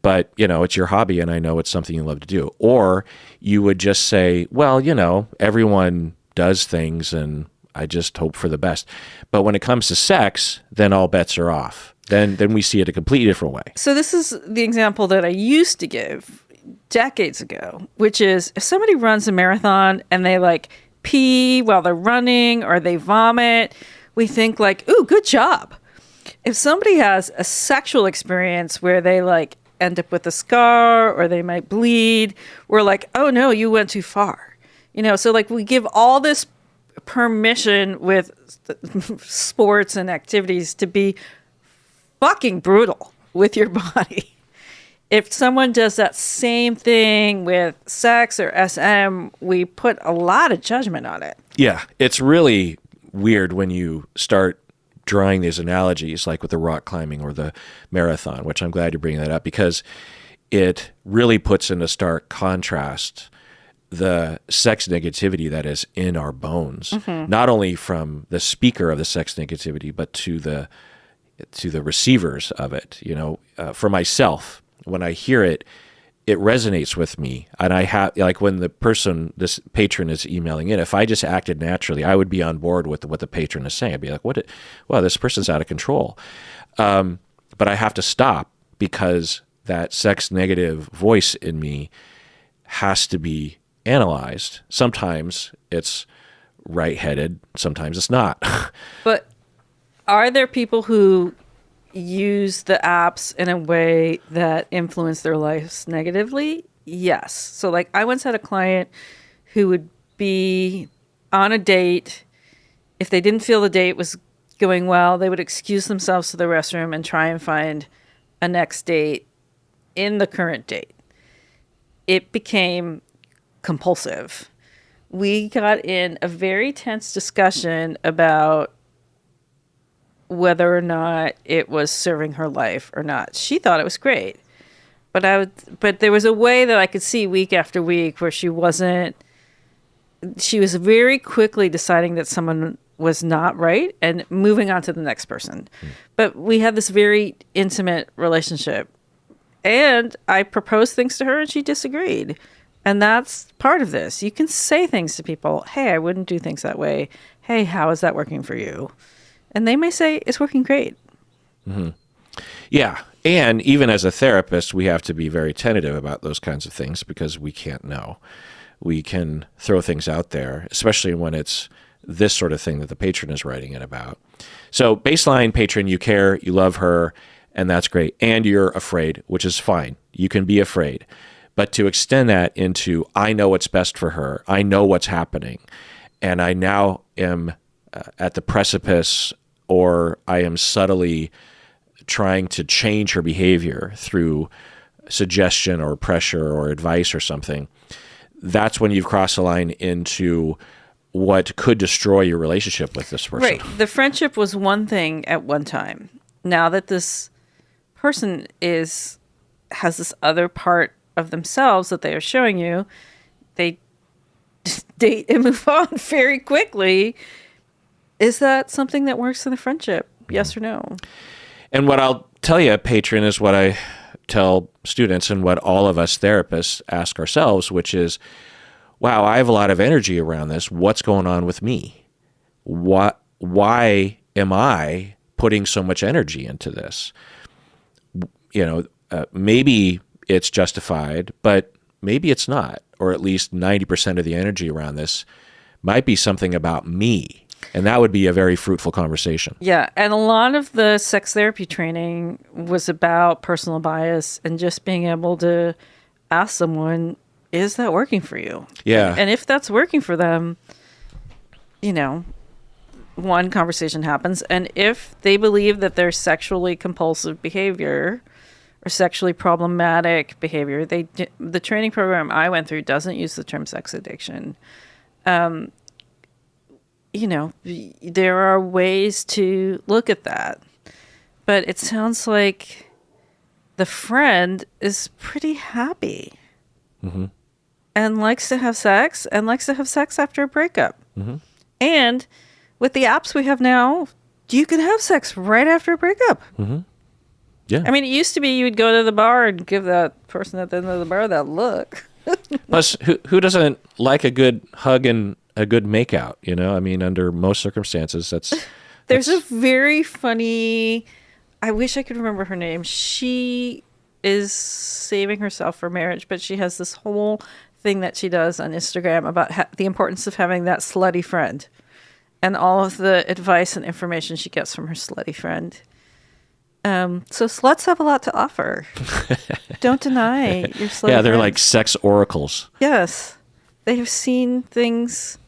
But, it's your hobby and I know it's something you love to do. Or you would just say, well, everyone does things and I just hope for the best. But when it comes to sex, then all bets are off. Then we see it a completely different way. So this is the example that I used to give decades ago, which is if somebody runs a marathon and they pee while they're running or they vomit, we think like, ooh, good job. If somebody has a sexual experience where they like end up with a scar or they might bleed, we're like, oh no, you went too far. So like we give all this permission with sports and activities to be fucking brutal with your body. If someone does that same thing with sex or SM, we put a lot of judgment on it. Yeah, it's really weird when you start drawing these analogies, like with the rock climbing or the marathon, which I'm glad you're bringing that up, because it really puts into stark contrast the sex negativity that is in our bones, not only from the speaker of the sex negativity, but to the receivers of it. For myself, when I hear it, it resonates with me. And I have, like when this patron is emailing in, if I just acted naturally, I would be on board with what the patron is saying. I'd be like, wow, this person's out of control. But I have to stop because that sex negative voice in me has to be analyzed. Sometimes it's right-headed, sometimes it's not. But are there people who use the apps in a way that influence their lives negatively? Yes. So like I once had a client who would be on a date. If they didn't feel the date was going well, they would excuse themselves to the restroom and try and find a next date in the current date. It became compulsive. We got in a very tense discussion about whether or not it was serving her life or not. She thought it was great, but there was a way that I could see week after week where she was very quickly deciding that someone was not right and moving on to the next person. But we had this very intimate relationship, and I proposed things to her and she disagreed. And that's part of this. You can say things to people. Hey, I wouldn't do things that way. Hey, how is that working for you? And they may say, it's working great. Mm-hmm. Yeah. And even as a therapist, we have to be very tentative about those kinds of things because we can't know. We can throw things out there, especially when it's this sort of thing that the patron is writing it about. So baseline patron, you care, you love her, and that's great. And you're afraid, which is fine. You can be afraid. But to extend that into, I know what's best for her, I know what's happening, and I now am at the precipice, or I am subtly trying to change her behavior through suggestion or pressure or advice or something, that's when you've crossed the line into what could destroy your relationship with this person. Right. The friendship was one thing at one time. Now that this person has this other part of themselves that they are showing you, they date and move on very quickly. Is that something that works in the friendship? Yes or no? And what I'll tell you, patron, is what I tell students and what all of us therapists ask ourselves, which is, wow, I have a lot of energy around this. What's going on with me? Why am I putting so much energy into this? Maybe it's justified, but maybe it's not, or at least 90% of the energy around this might be something about me. And that would be a very fruitful conversation. Yeah. And a lot of the sex therapy training was about personal bias and just being able to ask someone, is that working for you? Yeah. And if that's working for them, one conversation happens. And if they believe that there's sexually compulsive behavior or sexually problematic behavior, the training program I went through doesn't use the term sex addiction. There are ways to look at that. But it sounds like the friend is pretty happy and likes to have sex after a breakup. Mm-hmm. And with the apps we have now, you can have sex right after a breakup. Mm-hmm. Yeah. I mean, it used to be you would go to the bar and give that person at the end of the bar that look. Plus, who doesn't like a good hug and a good makeout? I mean, under most circumstances, There's a very funny, I wish I could remember her name. She is saving herself for marriage, but she has this whole thing that she does on Instagram about the importance of having that slutty friend and all of the advice and information she gets from her slutty friend. So sluts have a lot to offer. Don't deny your slutty Yeah, they're friends. like sex oracles. Yes. They have seen things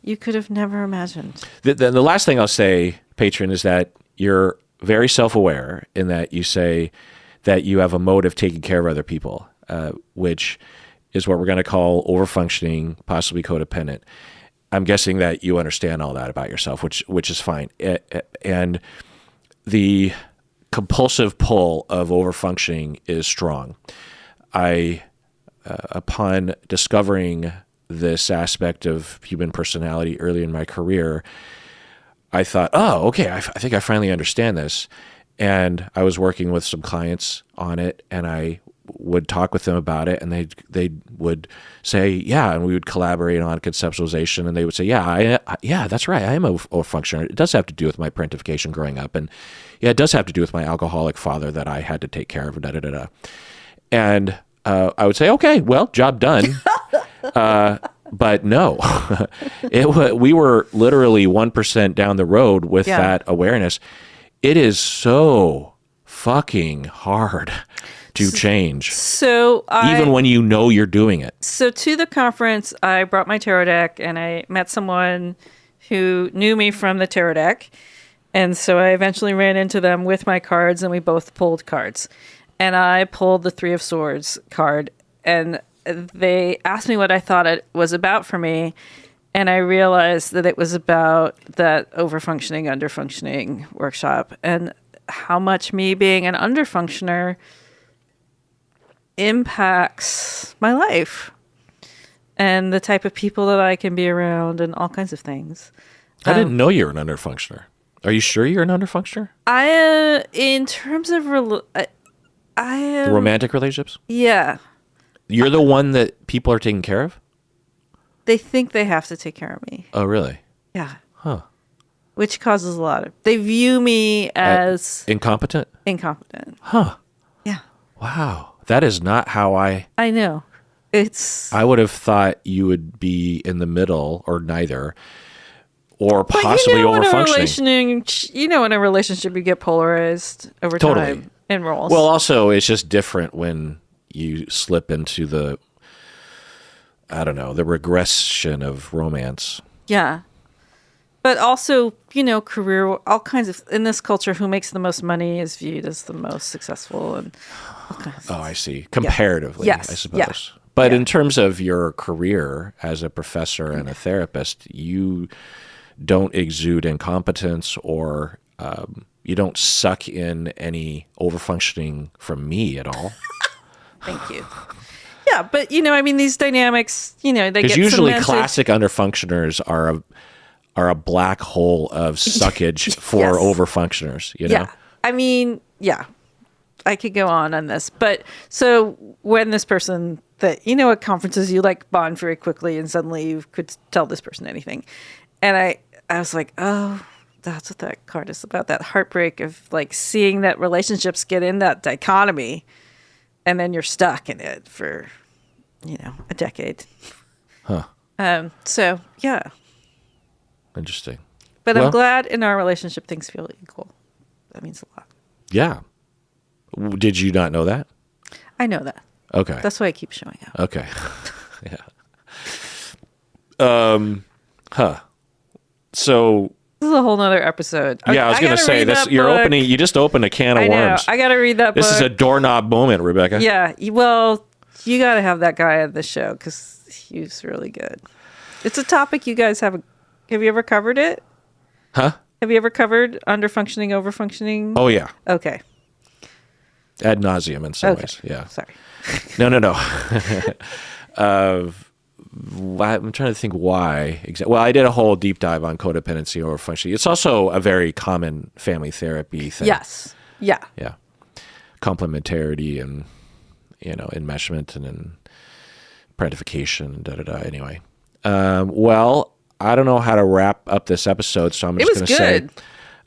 you could have never imagined. The last thing I'll say, patron, is that you're very self-aware in that you say that you have a mode of taking care of other people, which is what we're going to call overfunctioning, possibly codependent. I'm guessing that you understand all that about yourself, which is fine. And the compulsive pull of overfunctioning is strong. Upon discovering this aspect of human personality early in my career, I thought, oh, okay, I think I finally understand this. And I was working with some clients on it, and I would talk with them about it, and they would say, yeah, and we would collaborate on conceptualization, and they would say, yeah, that's right, I am a functioner. It does have to do with my parentification growing up, and yeah, it does have to do with my alcoholic father that I had to take care of, And I would say, okay, well, job done. But no, we were literally 1% down the road with that awareness. It is so fucking hard to change. So even when you know you're doing it. So to the conference, I brought my tarot deck, and I met someone who knew me from the tarot deck. And so I eventually ran into them with my cards, and we both pulled cards. And I pulled the Three of Swords card, and they asked me what I thought it was about for me. And I realized that it was about that overfunctioning, underfunctioning workshop, and how much me being an underfunctioner impacts my life and the type of people that I can be around and all kinds of things. I didn't know you were an underfunctioner. Are you sure you're an underfunctioner? In terms of romantic relationships? Yeah. You're the one that people are taking care of? They think they have to take care of me. Oh, really? Yeah. Huh. Which causes a lot of... They view me as... Incompetent? Incompetent. Huh. Yeah. Wow. That is not how I know. I would have thought you would be in the middle or neither, or possibly overfunctioning. In a relationship, you get polarized over time in roles. Well, also, it's just different when you slip into the regression of romance. Yeah. But also, career, all kinds of, in this culture, who makes the most money is viewed as the most successful. And all kinds I see. Comparatively, yes. I suppose. Yeah. But in terms of your career as a professor and a therapist, you don't exude incompetence, or you don't suck in any overfunctioning from me at all. Thank you. Yeah, but, these dynamics, they get Because usually cemented. classic underfunctioners are a black hole of suckage for overfunctioners, Yeah. I could go on this. But so when this person that, at conferences, you bond very quickly, and suddenly you could tell this person anything. And I was like, oh, that's what that card is about. That heartbreak of seeing that relationships get in that dichotomy, and then you're stuck in it for, a decade. Huh. So yeah. Interesting. But I'm glad in our relationship things feel equal. That means a lot. Yeah. Did you not know that? I know that. Okay. That's why I keep showing up. Okay. Yeah. So this is a whole nother episode. Yeah, I was going to say this. You just opened a can of worms. I got to read that book. This is a doorknob moment, Rebecca. Yeah. Well, you got to have that guy on the show because he's really good. It's a topic you guys have you ever covered it? Huh? Have you ever covered underfunctioning, overfunctioning? Oh, yeah. Okay. Ad nauseum in some ways. Yeah. Sorry. No. I'm trying to think why. Well, I did a whole deep dive on codependency or overfunctioning. It's also a very common family therapy thing. Yes. Yeah. Yeah. Complementarity and, enmeshment and parentification, Anyway. Well, I don't know how to wrap up this episode, so I'm just going to say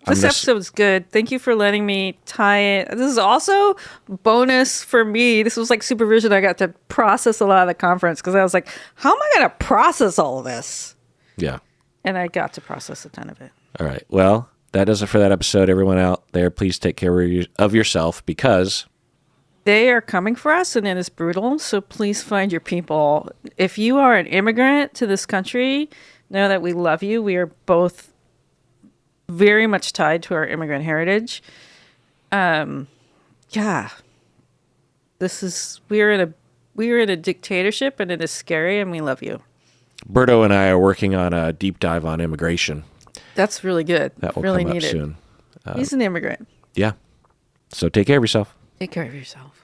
This episode was good. Thank you for letting me tie it. This is also bonus for me. This was like supervision. I got to process a lot of the conference because I was like, how am I going to process all of this? Yeah. And I got to process a ton of it. All right. Well, that does it for that episode. Everyone out there, please take care of yourself because they are coming for us and it is brutal. So please find your people. If you are an immigrant to this country, know that we love you. We are both very much tied to our immigrant heritage. Yeah. We're in a dictatorship and it is scary and we love you. Berto and I are working on a deep dive on immigration. That's really good. That will really come up needed. soon. He's an immigrant. Yeah. So take care of yourself. Take care of yourself.